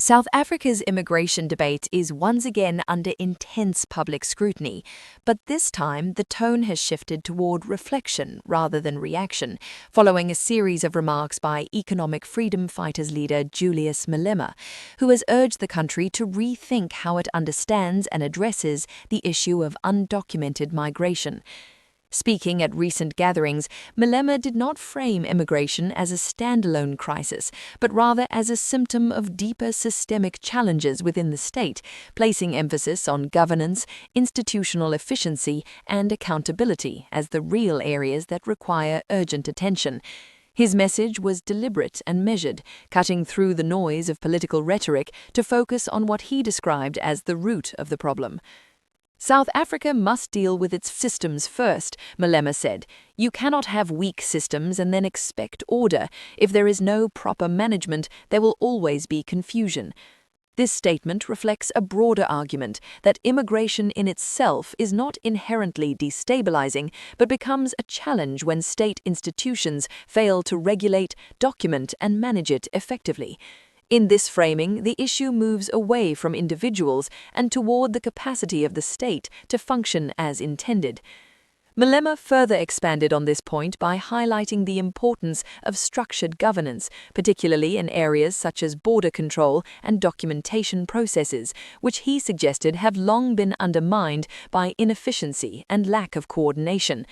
South Africa's immigration debate is once again under intense public scrutiny, but this time the tone has shifted toward reflection rather than reaction, following a series of remarks by economic freedom fighters leader Julius Malema, who has urged the country to rethink how it understands and addresses the issue of undocumented migration. Speaking at recent gatherings, Malema did not frame immigration as a standalone crisis, but rather as a symptom of deeper systemic challenges within the state, placing emphasis on governance, institutional efficiency, and accountability as the real areas that require urgent attention. His message was deliberate and measured, cutting through the noise of political rhetoric to focus on what he described as the root of the problem. South Africa must deal with its systems first, Malema said. You cannot have weak systems and then expect order. If there is no proper management, there will always be confusion. This statement reflects a broader argument that immigration in itself is not inherently destabilizing, but becomes a challenge when state institutions fail to regulate, document, and manage it effectively. In this framing, the issue moves away from individuals and toward the capacity of the state to function as intended. Malema further expanded on this point by highlighting the importance of structured governance, particularly in areas such as border control and documentation processes, which he suggested have long been undermined by inefficiency and lack of coordination.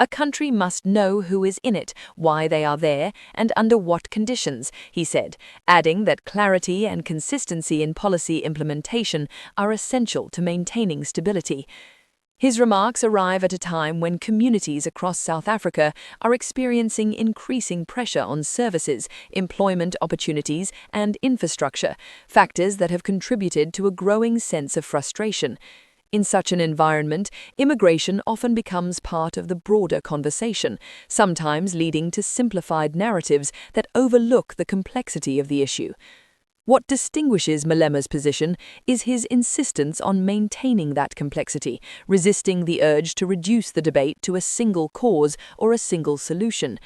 A country must know who is in it, why they are there, and under what conditions, he said, adding that clarity and consistency in policy implementation are essential to maintaining stability. His remarks arrive at a time when communities across South Africa are experiencing increasing pressure on services, employment opportunities, and infrastructure, factors that have contributed to a growing sense of frustration. In such an environment, immigration often becomes part of the broader conversation, sometimes leading to simplified narratives that overlook the complexity of the issue. What distinguishes Malema's position is his insistence on maintaining that complexity, resisting the urge to reduce the debate to a single cause or a single solution.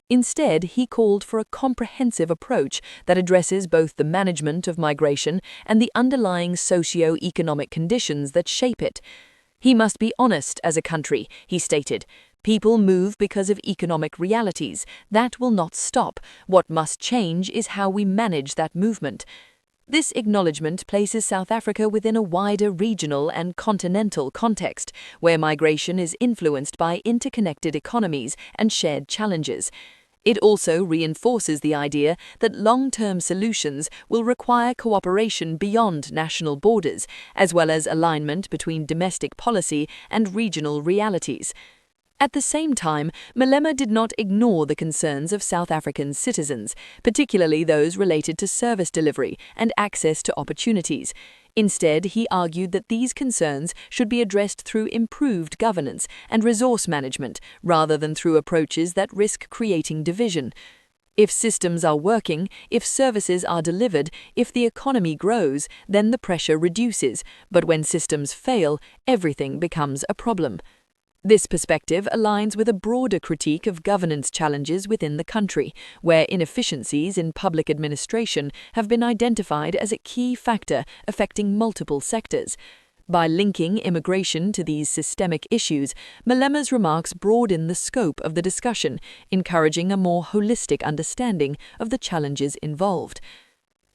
Instead, he called for a comprehensive approach that addresses both the management of migration and the underlying socio-economic conditions that shape it. He must be honest as a country, he stated. People move because of economic realities. That will not stop. What must change is how we manage that movement. This acknowledgement places South Africa within a wider regional and continental context, where migration is influenced by interconnected economies and shared challenges. It also reinforces the idea that long-term solutions will require cooperation beyond national borders, as well as alignment between domestic policy and regional realities. At the same time, Malema did not ignore the concerns of South African citizens, particularly those related to service delivery and access to opportunities. Instead, he argued that these concerns should be addressed through improved governance and resource management, rather than through approaches that risk creating division. If systems are working, if services are delivered, if the economy grows, then the pressure reduces. But when systems fail, everything becomes a problem. This perspective aligns with a broader critique of governance challenges within the country, where inefficiencies in public administration have been identified as a key factor affecting multiple sectors. By linking immigration to these systemic issues, Malema's remarks broaden the scope of the discussion, encouraging a more holistic understanding of the challenges involved.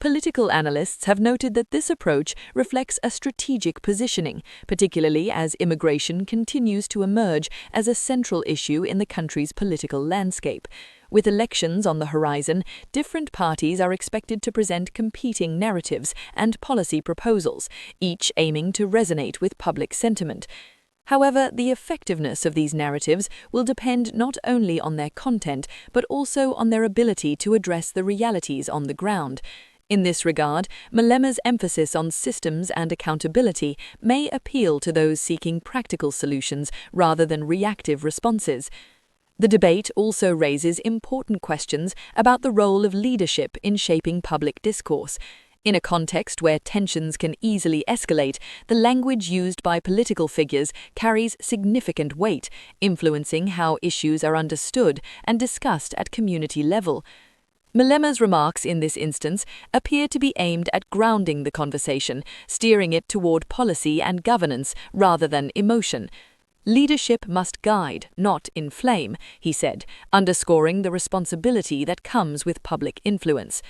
Political analysts have noted that this approach reflects a strategic positioning, particularly as immigration continues to emerge as a central issue in the country's political landscape. With elections on the horizon, different parties are expected to present competing narratives and policy proposals, each aiming to resonate with public sentiment. However, the effectiveness of these narratives will depend not only on their content, but also on their ability to address the realities on the ground. In this regard, Malema's emphasis on systems and accountability may appeal to those seeking practical solutions rather than reactive responses. The debate also raises important questions about the role of leadership in shaping public discourse. In a context where tensions can easily escalate, the language used by political figures carries significant weight, influencing how issues are understood and discussed at community level. Malema's remarks in this instance appear to be aimed at grounding the conversation, steering it toward policy and governance rather than emotion. Leadership must guide, not inflame, he said, underscoring the responsibility that comes with public influence.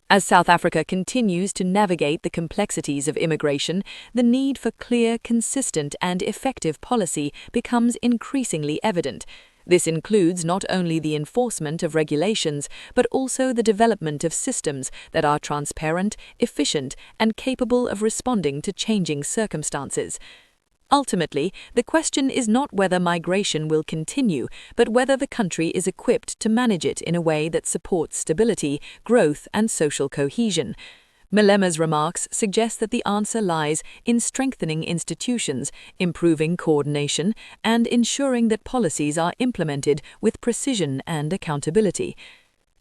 As South Africa continues to navigate the complexities of immigration, the need for clear, consistent, and effective policy becomes increasingly evident. This includes not only the enforcement of regulations, but also the development of systems that are transparent, efficient, and capable of responding to changing circumstances. Ultimately, the question is not whether migration will continue, but whether the country is equipped to manage it in a way that supports stability, growth, and social cohesion. Malema's remarks suggest that the answer lies in strengthening institutions, improving coordination, and ensuring that policies are implemented with precision and accountability.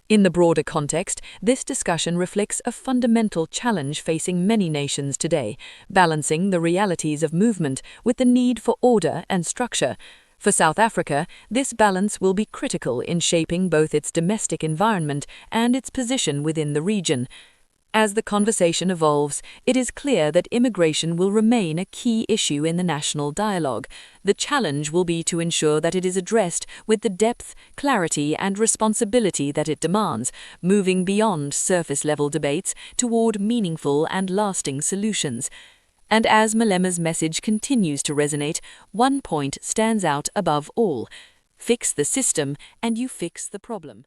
In the broader context, this discussion reflects a fundamental challenge facing many nations today, balancing the realities of movement with the need for order and structure. For South Africa, this balance will be critical in shaping both its domestic environment and its position within the region. As the conversation evolves, it is clear that immigration will remain a key issue in the national dialogue. The challenge will be to ensure that it is addressed with the depth, clarity, and responsibility that it demands, moving beyond surface-level debates toward meaningful and lasting solutions. And as Malema's message continues to resonate, one point stands out above all: fix the system and you fix the problem.